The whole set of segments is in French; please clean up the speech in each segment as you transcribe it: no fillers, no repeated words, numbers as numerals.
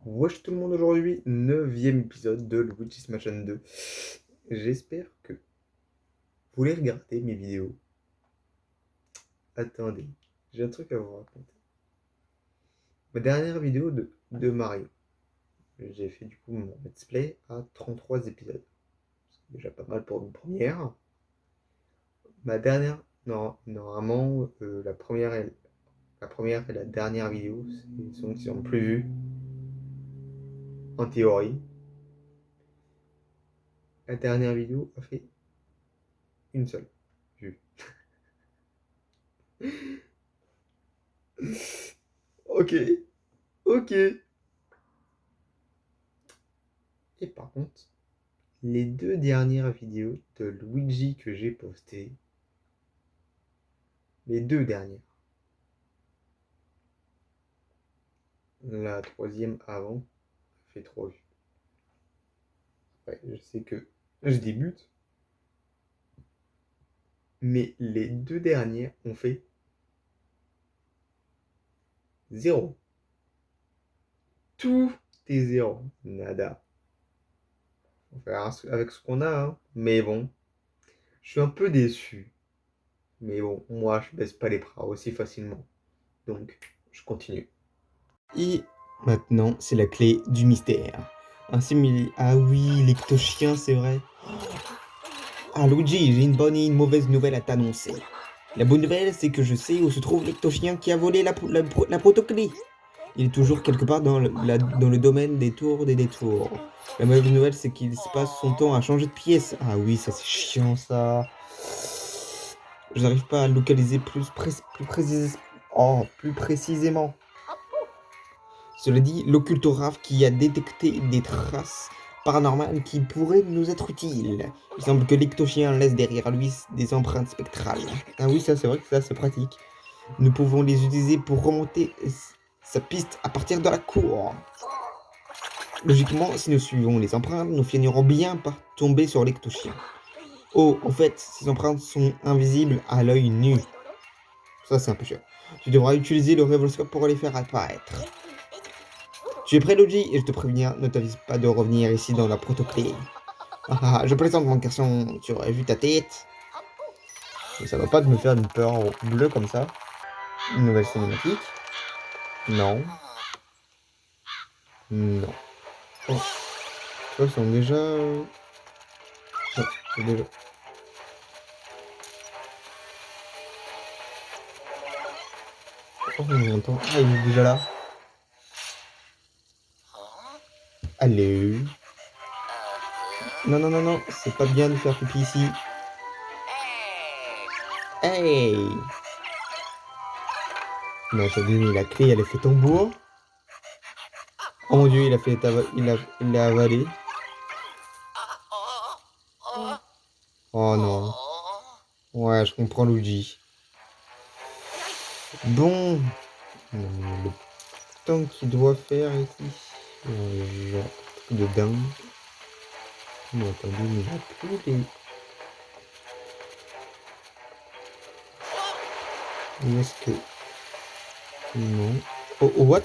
Wesh tout le monde aujourd'hui, 9e épisode de Luigi's Mansion 2. J'espère que vous les regardez mes vidéos. Attendez, j'ai un truc à vous raconter. Ma dernière vidéo de Mario. J'ai fait du coup mon let's play à 33 épisodes. C'est déjà pas mal pour une première. Ma dernière, non, normalement, la première et la dernière vidéo, c'est ceux qui sont plus vus, en théorie. La dernière vidéo a fait une seule vue. Ok, ok. Et par contre, les deux dernières vidéos de Luigi que j'ai postées, les deux dernières, la troisième avant, a fait 3 vues. Ouais, je sais que je débute, mais les deux dernières ont fait zéro. Tout est zéro. Nada. On va faire avec ce qu'on a, hein. Mais bon, je suis un peu déçu. Mais bon, moi, je baisse pas les bras aussi facilement. Donc, je continue. Et maintenant, c'est la clé du mystère. Un simili... Ah oui, l'ectochien, c'est vrai. Ah Luigi, j'ai une bonne et une mauvaise nouvelle à t'annoncer. La bonne nouvelle, c'est que je sais où se trouve l'ectochien qui a volé la protoclé. Il est toujours quelque part dans le domaine des tours des détours. La mauvaise nouvelle, c'est qu'il se passe son temps à changer de pièce. Ah oui, ça c'est chiant ça. Je n'arrive pas à le localiser plus précisément. Cela dit, l'occultographe qui a détecté des traces paranormales qui pourraient nous être utiles. Il semble que l'ectochien laisse derrière lui des empreintes spectrales. Ah oui, ça c'est vrai que ça c'est pratique. Nous pouvons les utiliser pour remonter sa piste à partir de la cour. Logiquement, si nous suivons les empreintes, nous finirons bien par tomber sur l'ectochien. Oh, en fait, ces empreintes sont invisibles à l'œil nu. Ça c'est un peu chiant. Tu devras utiliser le révolscope pour les faire apparaître. Tu es prêt, Luigi, et je te préviens, ne t'avise pas de revenir ici dans la protoclé. Je plaisante, mon garçon, tu aurais vu ta tête. Mais ça va pas de me faire une peur bleue comme ça. Une nouvelle cinématique. Non. Non. Oh, tu vois, ils sont déjà... Non, c'est déjà... Oh, on entend... Ah, il est déjà là. Allez. Non, non, non, non, c'est pas bien de faire pipi ici. Hey. Mais attendez, mais la clé, elle est faite en bois. Oh mon dieu, il l'a avalé. Oh non. Ouais, je comprends Luigi. Bon. Le temps qu'il doit faire ici. Genre, truc de dingue. Mais attendez, mais il a plus les... Où est-ce que... Non. Oh, oh, what?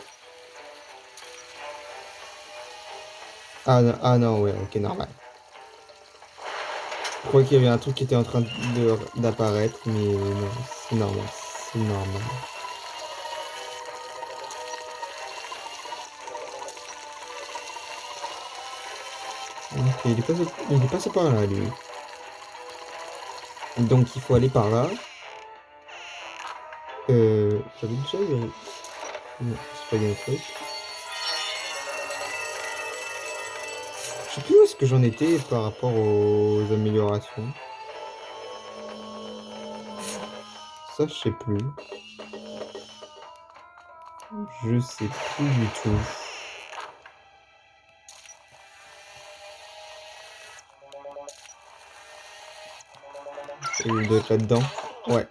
Ah non, ouais, ok, normal. Je crois qu'il y avait un truc qui était en train d'apparaître, mais non, c'est normal. C'est normal. Ok, il est passé par là, lui. Donc il faut aller par là. J'avais déjà eu... Non, c'est pas bien le truc. Je sais plus où est-ce que j'en étais par rapport aux améliorations. Ça, je sais plus. Je sais plus du tout. Et il doit être là-dedans. Ouais.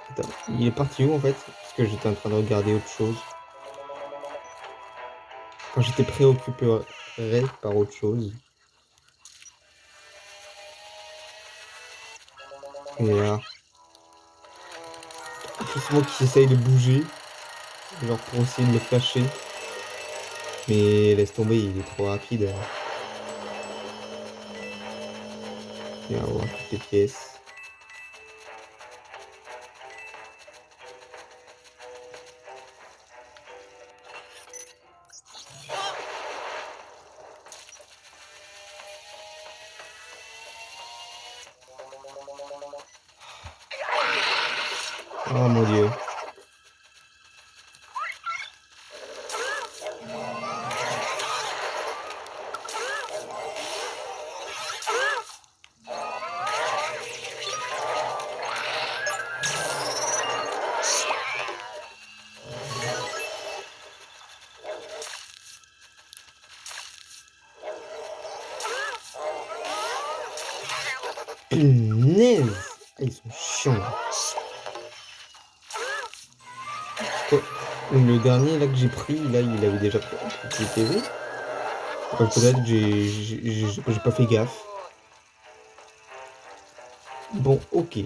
Attends, il est parti où en fait? Parce que j'étais en train de regarder autre chose. Quand j'étais préoccupé par autre chose. Et là, juste moi qui essaye de bouger, genre pour essayer de le flasher. Mais laisse tomber, il est trop rapide. Il va avoir toutes les pièces. Oh mon dieu. Punaise! Ah, ils sont chiants. Quoi? Le dernier là que j'ai pris, là il avait déjà pris le PV. Peut-être que j'ai pas fait gaffe. Bon, ok.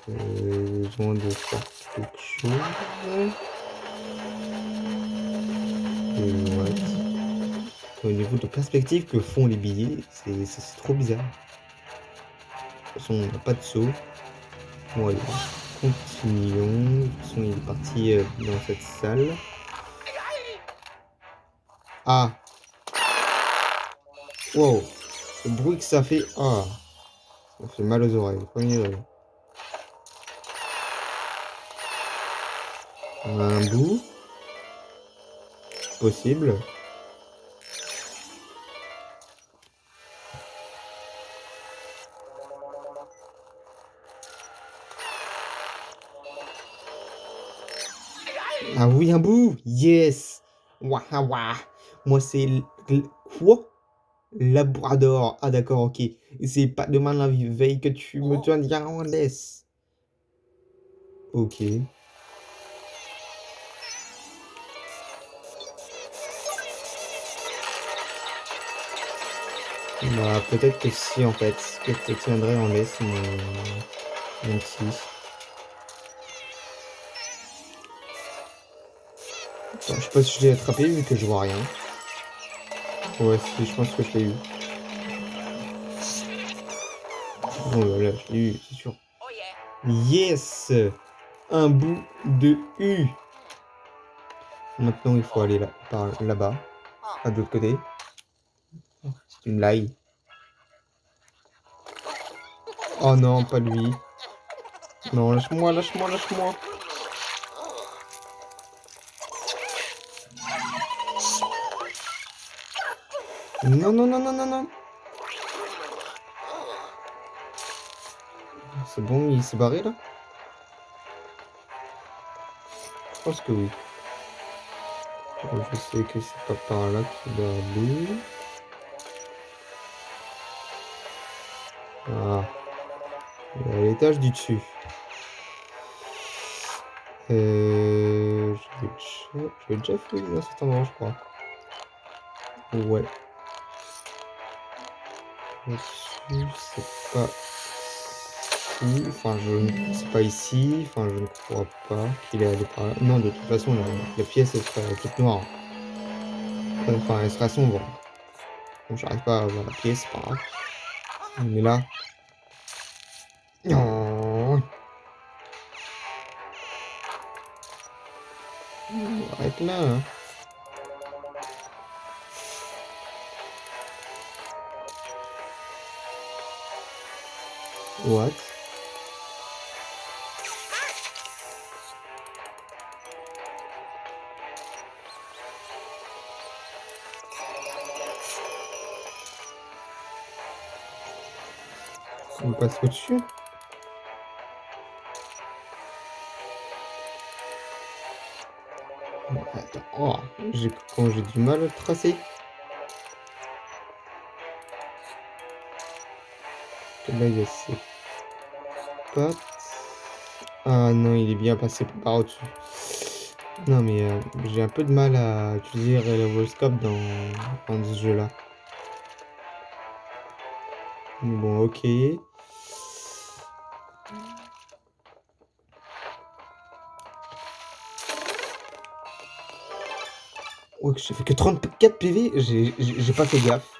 Besoin de faire quelque chose. What? Au niveau de perspective que font les billets, c'est trop bizarre. De toute façon, on n'a pas de saut. Bon, allez, continuons. De toute façon, il est parti dans cette salle. Ah! Wow! Le bruit que ça fait. Ah! Ça fait mal aux oreilles. Premier degré. Un bout. Possible. Ah oui, un bout! Yes! Wah wah! Moi, c'est. Quoi? Labrador. Ah, d'accord, ok. C'est pas demain la veille que tu me tiens en laisse. Ok. Bah, peut-être que si, en fait, que je te tiendrai en laisse, mon petit. Attends, je sais pas si je l'ai attrapé vu que je vois rien. Ouais, si, je pense que je l'ai eu. Oh là là, je l'ai eu, c'est sûr. Yes! Un bout de U. Maintenant, il faut aller là, par là-bas, à de l'autre côté. C'est une blague. Oh non, pas lui. Non, lâche-moi, lâche-moi, lâche-moi. Non, non, non, non, non, non. C'est bon, il s'est barré là? Je pense que oui. Je sais que c'est pas par là qu'il doit aller. Ah, il est à l'étage du dessus. J'ai déjà fait dans cet endroit, je crois. Ouais. Là-dessus, c'est pas ici. Enfin, c'est pas ici. Enfin, je ne crois pas qu'il est allé par là. Non, de toute façon, la pièce, elle serait toute noire. Enfin, elle sera sombre. Bon, j'arrive pas à voir la pièce, c'est pas grave. On est là. Oh, arrête là, hein. What? On passe au-dessus? Attends. Oh, quand j'ai du mal à le tracer. Là, il y a ses pattes. Ah non, il est bien passé par au-dessus. Non, mais j'ai un peu de mal à utiliser le Rollscope dans ce jeu-là. Bon, ok. Ouais, j'ai fait que 34 PV, j'ai pas fait gaffe.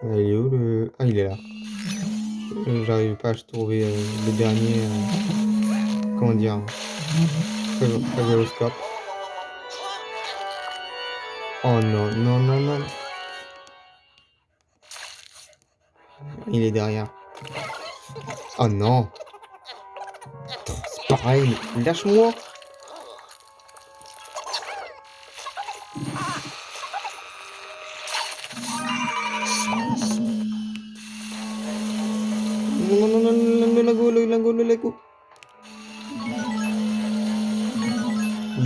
Il est où le... Ah, il est là. J'arrive pas à trouver le dernier... comment dire... Fageroscope. Oh non, non, non, non. Il est derrière. Oh non. C'est pareil, mais lâche-moi. Non, non, non, non, non, le lingot, le lingot, le lingot.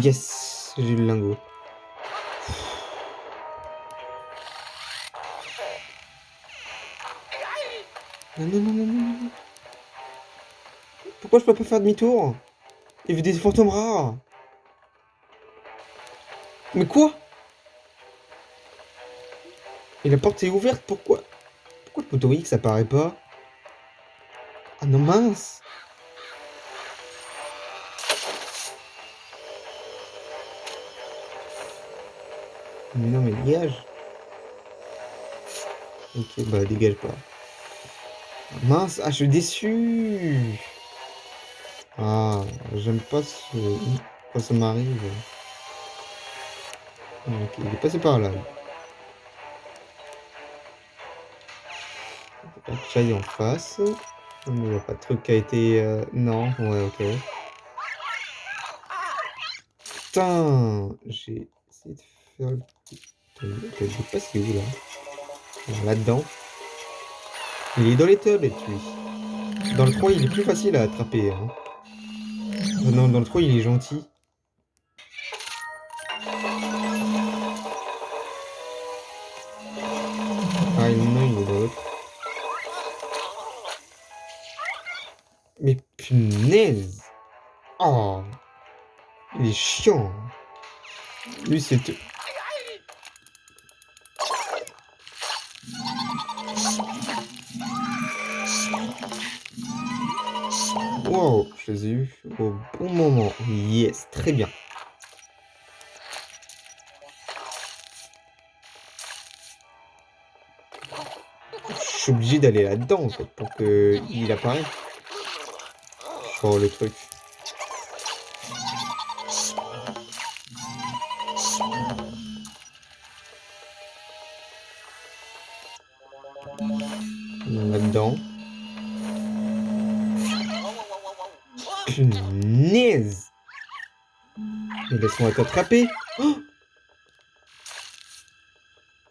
Yes, j'ai eu le lingot. Non, non, non, non, non, non. Pourquoi je peux pas faire demi-tour? Il y avait des fantômes rares. Mais quoi? Et la porte est ouverte, pourquoi? Pourquoi le bouton X apparaît pas? Ah non, mince. Mais non, mais dégage. Ok, bah dégage pas. Mince, ah, je suis déçu. Ah, j'aime pas ce... quand ça m'arrive. Ok, il est passé par là. Hop, j'aille en face. Mais il n'y a pas de truc qui a été... Non, ouais, ok. Putain, j'ai essayé de faire le... Je sais pas c'est où, là. Là-dedans. Il est dans les toilettes, lui. Dans le 3, il est plus facile à attraper. Hein. Non, dans le 3, il est gentil. Ah non, il est dans l'autre. Mais punaise! Oh! Il est chiant! Lui, c'est... Wow! Je les ai eu au bon moment. Yes! Très bien. Je suis obligé d'aller là-dedans, en fait, pour qu'il apparaisse. Oh, le truc. Là-dedans. Punaise! Mais laisse-moi t'attraper! Oh,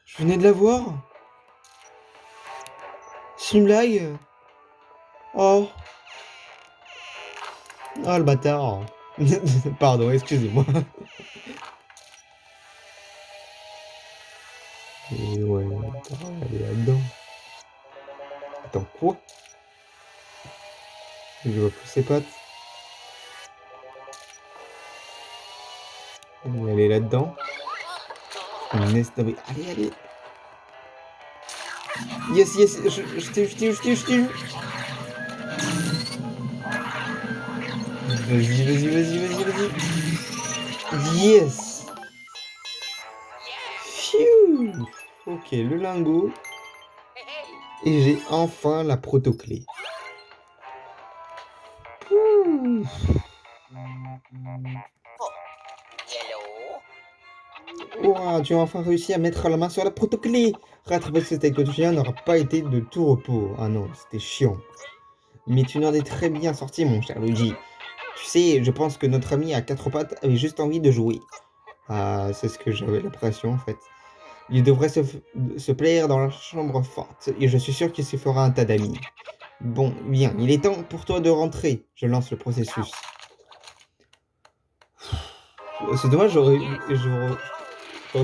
je venais de la voir! C'est une blague? Oh! Oh, le bâtard! Pardon, excusez-moi. Et ouais, elle est là-dedans. Attends, quoi? Je vois plus ses pattes. Elle est là-dedans. Allez, allez. Yes, yes, je t'ai eu, je t'ai eu, je t'ai eu. Vas-y, vas-y, vas-y, vas-y, vas-y. Yes. Phew. Ok, le lingot. Et j'ai enfin la proto-clé. Ouah, tu as enfin réussi à mettre la main sur la proto-clé. Rattraper cet éco-chien n'aura pas été de tout repos. Ah non, c'était chiant. Mais tu n'en es très bien sorti, mon cher Luigi. Tu sais, je pense que notre ami à quatre pattes avait juste envie de jouer. Ah, c'est ce que j'avais l'impression, en fait. Il devrait se plaire dans la chambre forte, et je suis sûr qu'il se fera un tas d'amis. Bon, bien, il est temps pour toi de rentrer. Je lance le processus. C'est dommage, j'aurais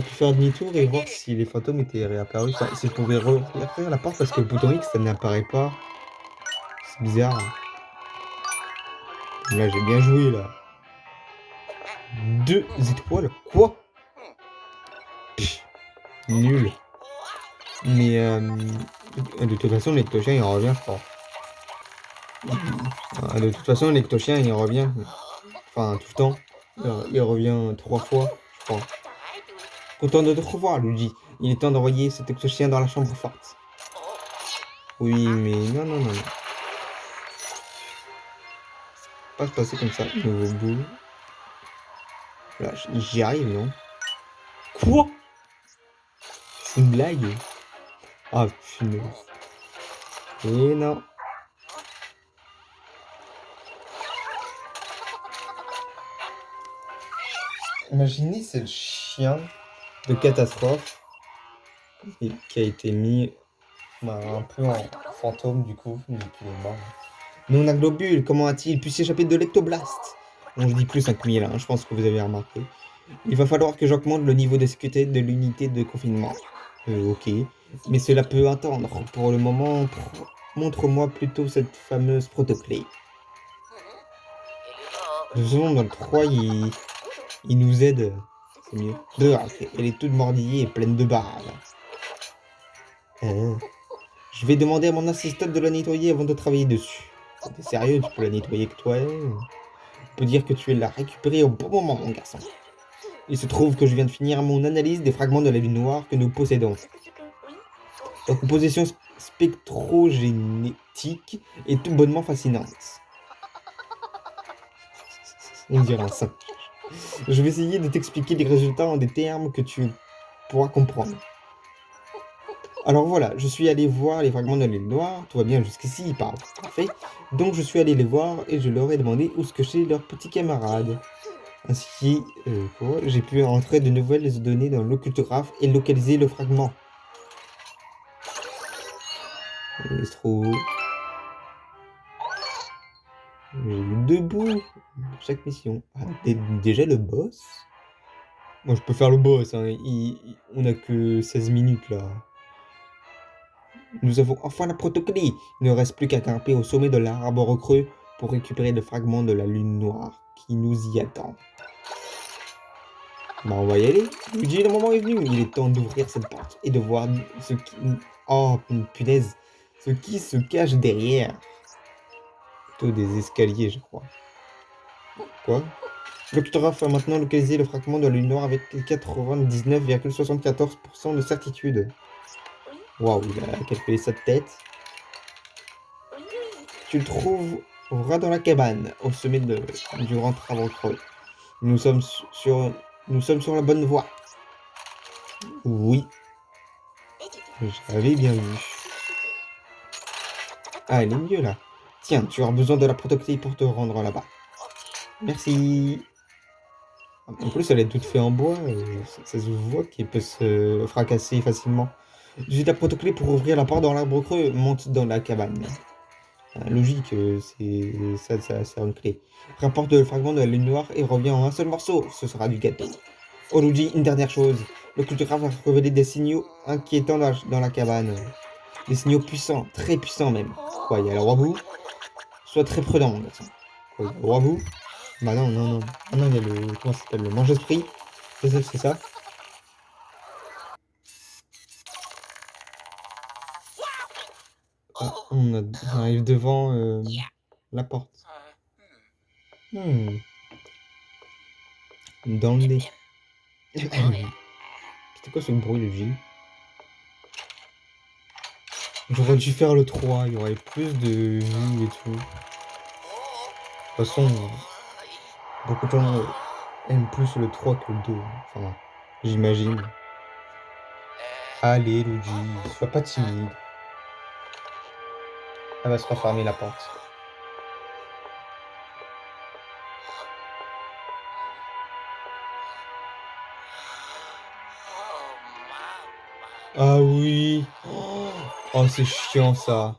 pu faire demi-tour et voir si les fantômes étaient réapparus. Enfin, si je pouvais refaire la porte parce que le bouton X, ça n'apparaît pas. C'est bizarre. Là, j'ai bien joué, là. 2 étoiles? Quoi? Pff, nul. Mais de toute façon, l'Ectochien, il revient, je crois. De toute façon, l'Ectochien, il revient. Enfin, tout le temps. Il revient 3 fois, je crois. Content de te revoir, Luigi. Il est temps d'envoyer cet Ectochien dans la chambre forte. Oui, mais non, non, non, non. Pas se passer comme ça. Nouveau bout. Là, j'y arrive, non? Quoi? C'est une blague? Ah, punaise. Et non. Imaginez, c'est le chien de catastrophe qui a été mis un peu en fantôme du coup, depuis les morts. Non, a Globule, comment a-t-il pu s'échapper de l'ectoblast? Bon, je dis plus 5000, hein, je pense que vous avez remarqué. Il va falloir que j'augmente le niveau de sécurité de l'unité de confinement. Ok, mais cela peut attendre. Pour le moment, montre-moi plutôt cette fameuse protoclé. De toute façon, dans le 3, il nous aide. C'est mieux. Elle est toute mordillée et pleine de bave. Je vais demander à mon assistante de la nettoyer avant de travailler dessus. T'es sérieux, tu peux la nettoyer que toi-même? On peut dire que tu l'as récupérée au bon moment, mon garçon. Il se trouve que je viens de finir mon analyse des fragments de la lune noire que nous possédons. La composition spectrogénétique est tout bonnement fascinante. On dirait un singe. Je vais essayer de t'expliquer les résultats en des termes que tu pourras comprendre. Alors voilà, je suis allé voir les fragments de la lune noire, tout va bien jusqu'ici, parfait. Donc je suis allé les voir et je leur ai demandé où se cachaient leurs petits camarades. Ainsi, j'ai pu entrer de nouvelles données dans l'occultographe et localiser le fragment. C'est trop... J'ai eu 2 bouts chaque mission. Ah, déjà le boss? Moi je peux faire le boss, hein. On a que 16 minutes là. Nous avons enfin la protoclé. Il ne reste plus qu'à grimper au sommet de l'arbre creux pour récupérer le fragment de la lune noire qui nous y attend. Bah on va y aller. Luigi, le moment est venu. Il est temps d'ouvrir cette porte et de voir ce qui... Oh, punaise. Ce qui se cache derrière. Plutôt des escaliers, je crois. Quoi? L'octographe a maintenant localisé le fragment de la lune noire avec 99,74% de certitude. Waouh, il a calculé ça de tête. Tu le trouveras dans la cabane, au sommet du grand arbre creux. Nous sommes sur la bonne voie. Oui, j'avais bien vu. Ah, elle est mieux là. Tiens, tu auras besoin de la protoclé pour te rendre là-bas. Merci. En plus, elle est toute faite en bois. Ça se voit qu'elle peut se fracasser facilement. J'ai la protoclé pour ouvrir la porte dans l'arbre creux. Monte dans la cabane. Logique, c'est une clé. Rapporte le fragment de la lune noire et revient en un seul morceau. Ce sera du gâteau. Oh Luigi, une dernière chose. Le cultographe a révélé des signaux inquiétants dans la cabane. Des signaux puissants, très puissants même. Quoi, il y a le roi Bou? Sois très prudent, mon garçon. Quoi, il y a le roi Bou? Bah non, non, non. Ah non, il y a le... Comment ça s'appelle? Le mange-esprit? C'est ça? Ah, on arrive devant la porte. Dans le nez. C'était quoi ce bruit, Luigi? J'aurais dû faire le 3, il y aurait plus de vie et tout. De toute façon, beaucoup de gens aiment plus le 3 que le 2. Enfin, j'imagine. Allez, Luigi, sois pas timide. Elle va se refermer la porte. Ah oui. Oh, c'est chiant ça.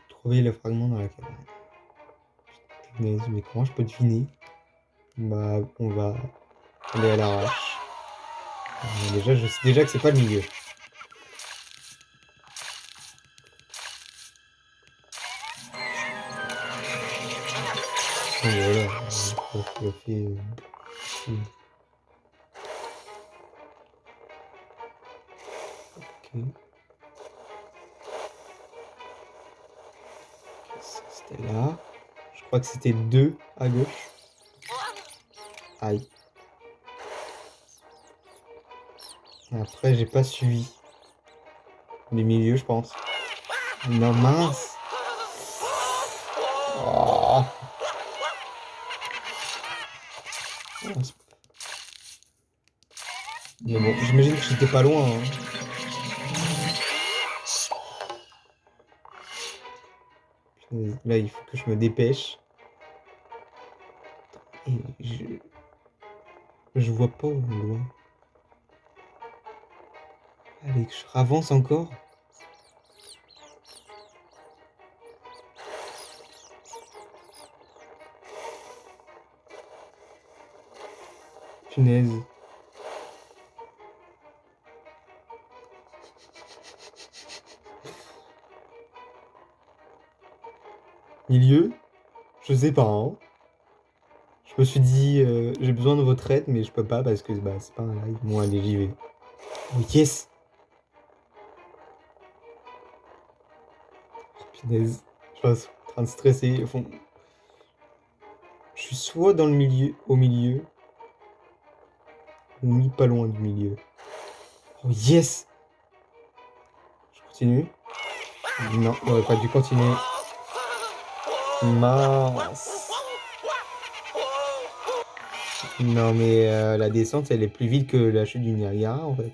Trouver le fragment dans la cabane. Mais comment je peux deviner? Bah, on va aller à l'arrache. Déjà, je sais déjà que c'est pas le milieu. Je fais... Ok. C'était là. Je crois que c'était 2 à gauche. Aïe. Et après, j'ai pas suivi. Les milieux, je pense. Non, mince. Oh. Mais bon, j'imagine que j'étais pas loin. Hein. Là, il faut que je me dépêche. Et je vois pas au loin. Allez, que je avance encore. Punaise. Milieu? Je sais pas. Hein. Je me suis dit, j'ai besoin de votre aide, mais je peux pas parce que bah, c'est pas un live. Bon, allez, j'y vais. Oh, yes! Oh, punaise. Je suis en train de stresser. Au fond. Je suis soit dans le milieu, au milieu, ou mis pas loin du milieu. Oh, yes! Je continue? Non, j'aurais pas dû continuer. Mince. Non, mais la descente, elle est plus vite que la chute du Niagara, en fait.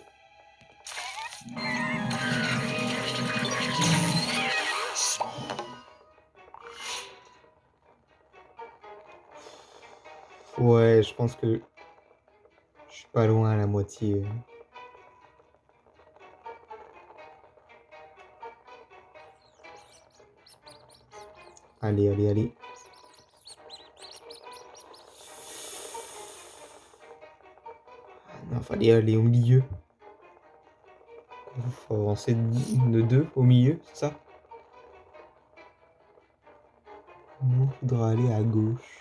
Ouais, je pense que je suis pas loin à la moitié. Allez, allez, allez. Non, fallait aller au milieu. Il faut avancer de 2 au milieu, c'est ça? Non, il faudra aller à gauche.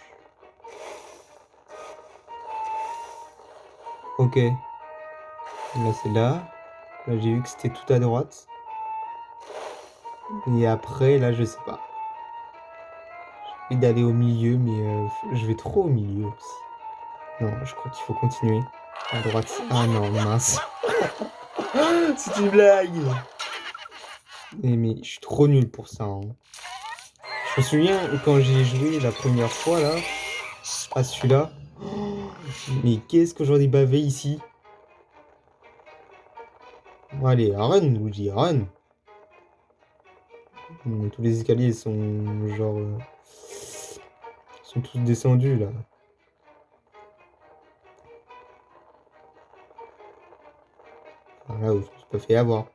Ok. Là, c'est là. Là, j'ai vu que c'était tout à droite. Et après, là, je sais pas. J'ai envie d'aller au milieu, mais je vais trop au milieu aussi. Non, je crois qu'il faut continuer. À droite. Ah non, mince. C'est une blague. Mais je suis trop nul pour ça. Hein. Je me souviens quand j'ai joué la première fois là, à celui-là. Mais qu'est-ce que j'en ai bavé ici? Allez, run, vous dis run. Tous les escaliers sont genre sont tous descendus là. Enfin, là où je me suis pas fait avoir.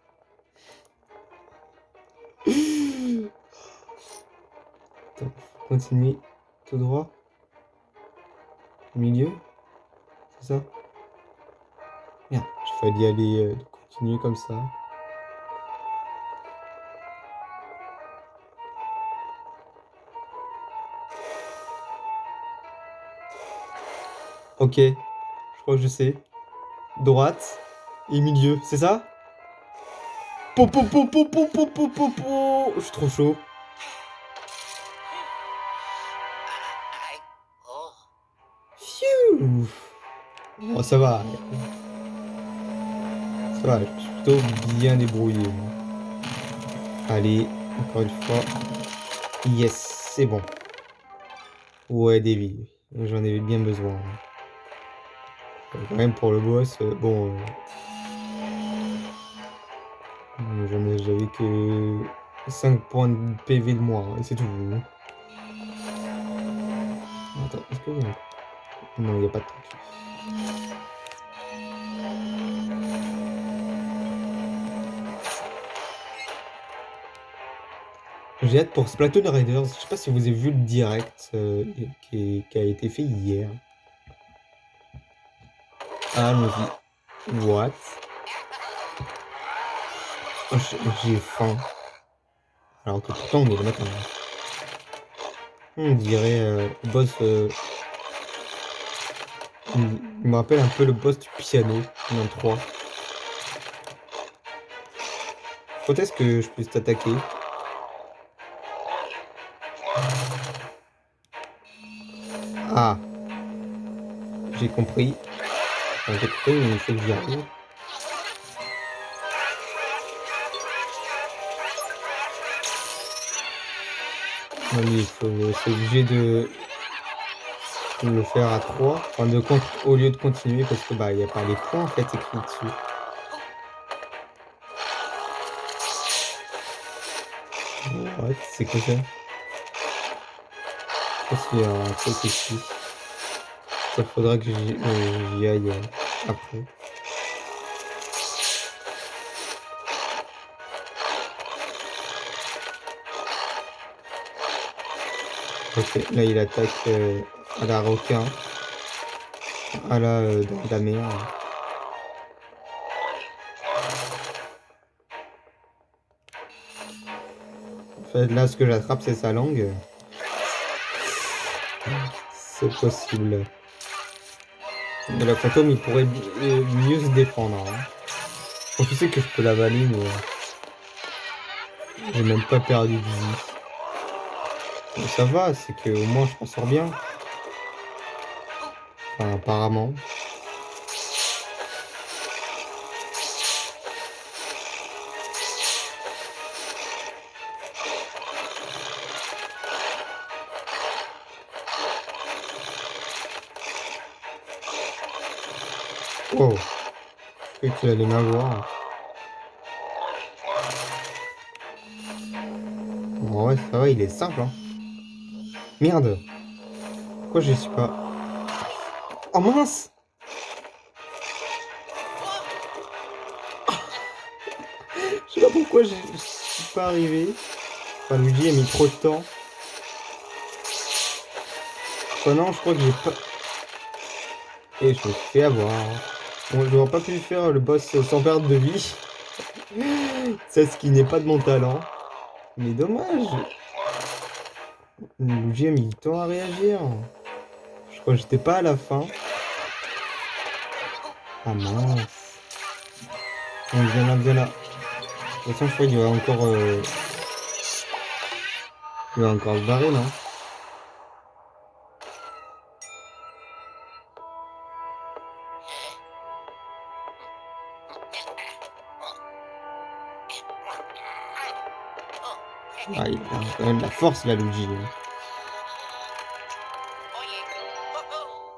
Attends, faut continuer tout droit. Au milieu. C'est ça? Merde, il fallait aller continuer comme ça. Ok, je crois que je sais. Droite et milieu, c'est ça? Po, po, po, po, po, po, po, po, po. Je suis trop chaud. Pfiou. Oh, ça va. Ça va, je suis plutôt bien débrouillé. Moi. Allez, encore une fois. Yes, c'est bon. Ouais, des vies. J'en avais bien besoin. Quand même pour le boss, bon. J'avais que 5 points de PV de moins, et c'est tout. Attends, est-ce que... Non, il n'y a pas de truc. J'ai hâte pour Splatoon Riders. Je sais pas si vous avez vu le direct qui a été fait hier. Allons-y. What? Oh, j'ai faim. Alors que pourtant on est le matin. On dirait boss Il me rappelle un peu le boss du piano dans 3. Quand est-ce que je peux t'attaquer? Ah, j'ai compris. Enfin, j'ai compris, mais il faut que j'y arrive. Non, mais c'est obligé de le faire à 3. Enfin, au lieu de continuer, parce que bah, il n'y a pas les points en fait écrits dessus. Ouais, c'est quoi ça? Je pense qu'il y a un truc ici. Ça faudra que j'y aille après. Ok, là il attaque à la requin. À la dans la mer. En fait, là ce que j'attrape c'est sa langue. C'est possible. Mais le fantôme il pourrait mieux se défendre. Hein. Bon, je sais que je peux l'avaler, mais j'ai même pas perdu de vie. Mais ça va, c'est que au moins je m'en sors bien. Enfin, apparemment. Oh, je croyais que tu allais m'avoir. Bon, ouais, ça va, il est simple. Hein. Merde. Pourquoi je suis pas... Oh mince! Je sais pas pourquoi je suis pas arrivé. Enfin, Luigi a mis trop de temps. Enfin non, je crois que j'ai pas... Et je me suis fait avoir. Bon, j'aurais pas pu faire le boss sans perdre de vie. C'est ce qui n'est pas de mon talent. Mais dommage. Luigi a mis du temps à réagir. Je crois que j'étais pas à la fin. Ah mince. Bon, viens là, viens là. De toute façon, je crois qu'il va encore... Il va encore se barrer, non? Ah, il a quand même de la force, là, Luigi. De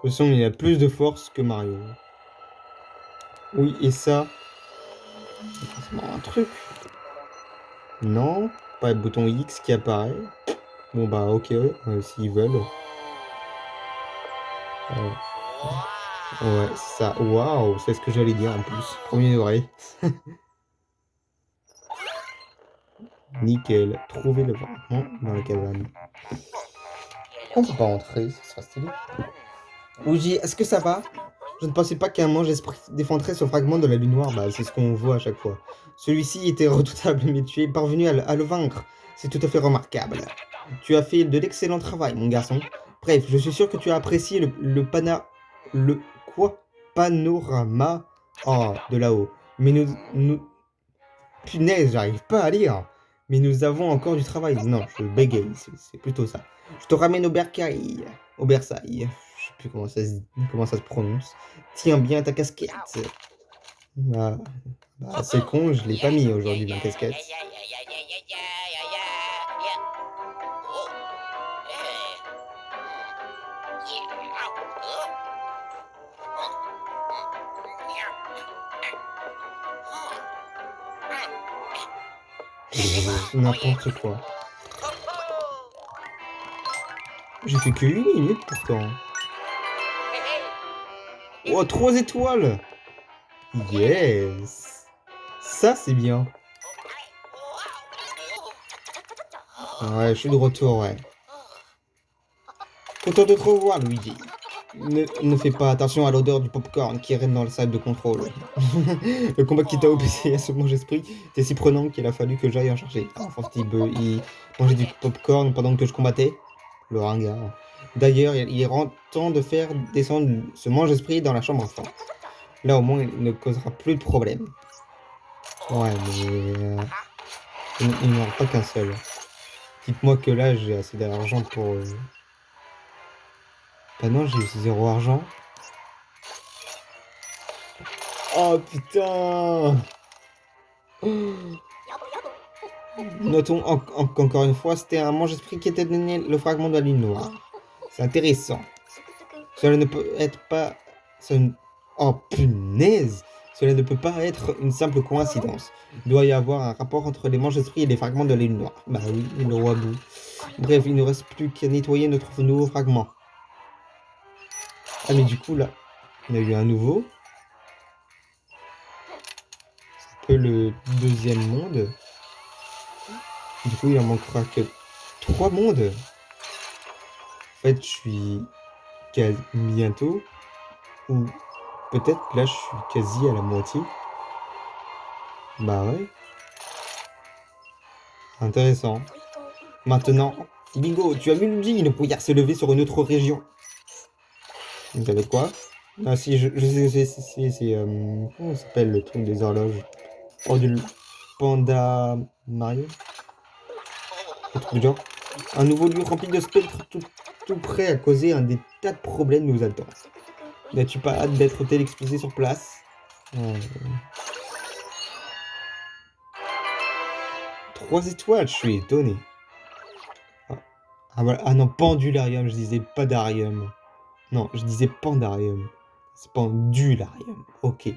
toute façon, il a plus de force que Mario. Oui, et ça... C'est forcément un truc. Non, pas le bouton X qui apparaît. Bon, bah, ok, s'ils veulent. Ouais, ça. Waouh, c'est ce que j'allais dire en plus. Premier degré. Nickel. Trouver le fragment dans la cabane. On peut pas entrer, ça sera stylé. Ouji, est-ce que ça va? Je ne pensais pas qu'un mange esprit défendrait ce fragment de la lune noire. Bah, c'est ce qu'on voit à chaque fois. Celui-ci était redoutable, mais tu es parvenu à le vaincre. C'est tout à fait remarquable. Tu as fait de l'excellent travail, mon garçon. Bref, je suis sûr que tu as apprécié le quoi? Panorama. Oh, de là-haut. Mais punaise, j'arrive pas à lire. Mais nous avons encore du travail. Non, je bégaye, c'est plutôt ça. Je te ramène au bercail. Au bersail. Je sais plus comment ça se prononce. Tiens bien ta casquette. Ah, bah, c'est con, je l'ai pas mis aujourd'hui, ma casquette. N'importe quoi. J'ai fait que 1 minute pourtant. Oh, 3 étoiles! Yes! Ça, c'est bien. Ouais, je suis de retour, ouais. Content de te revoir, Luigi. Ne fais pas attention à l'odeur du popcorn qui règne dans la salle de contrôle. Le combat qui t'a obéi à ce mange esprit était si prenant qu'il a fallu que j'aille en chercher. Enfin, il mangeait du popcorn pendant que je combattais. Le ringard. D'ailleurs, il est temps de faire descendre ce mange-esprit dans la chambre à force. Là, au moins, il ne causera plus de problème. Ouais, mais il n'y en aura pas qu'un seul. Dites-moi que là, j'ai assez d'argent pour... Bah non, j'ai 0 argent. Oh putain! Notons qu'encore une fois, c'était un mange-esprit qui était donné le fragment de la lune noire. C'est intéressant. Cela ne peut être pas... Oh punaise! Cela ne peut pas être une simple coïncidence. Il doit y avoir un rapport entre les mange-esprits et les fragments de la lune noire. Bah oui, le roi bout. Bref, il ne reste plus qu'à nettoyer notre nouveau fragment. Ah mais du coup là, il y a eu un nouveau. C'est un peu le deuxième monde. Du coup, il en manquera que 3 mondes. En fait, je suis bientôt. Ou peut-être là, je suis quasi à la moitié. Bah ouais. Intéressant. Maintenant, bingo, tu as vu Luigi, il pouvait se lever sur une autre région. Vous savez de quoi? Ah si, je sais, c'est... comment ça s'appelle le truc des horloges? Oh, du Panda Mario? Un truc du genre. Un nouveau lieu rempli de spectres tout prêt à causer un des tas de problèmes nous attend. N'as-tu pas hâte d'être tel exposé sur place? 3 étoiles, je suis étonné. Ah, ah, voilà. Ah non, pendularium, je disais pas d'arium. Non, je disais pandarium. C'est pendularium. Ok.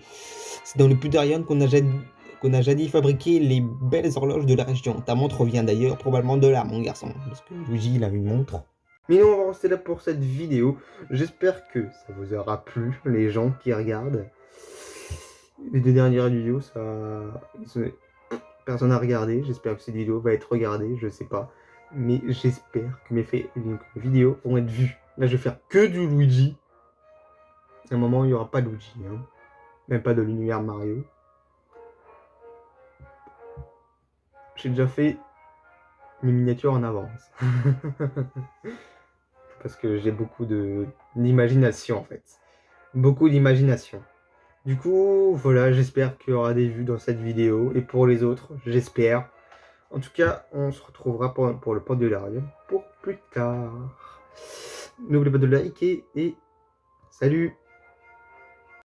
C'est dans le pudarium qu'on a jadis fabriqué les belles horloges de la région. Ta montre vient d'ailleurs probablement de là, mon garçon. Parce que Luigi, il a une montre. Mais non, on va rester là pour cette vidéo. J'espère que ça vous aura plu, les gens qui regardent. Les 2 dernières vidéos, personne n'a regardé. J'espère que cette vidéo va être regardée, je sais pas. Mais j'espère que mes vidéos vont être vues. Là, je vais faire que du Luigi. À un moment, il n'y aura pas de Luigi. Hein. Même pas de l'univers Mario. J'ai déjà fait mes miniatures en avance. Parce que j'ai beaucoup d'imagination, en fait. Beaucoup d'imagination. Du coup, voilà, j'espère qu'il y aura des vues dans cette vidéo. Et pour les autres, j'espère. En tout cas, on se retrouvera pour le Pandularium pour plus tard. N'oubliez pas de liker et salut!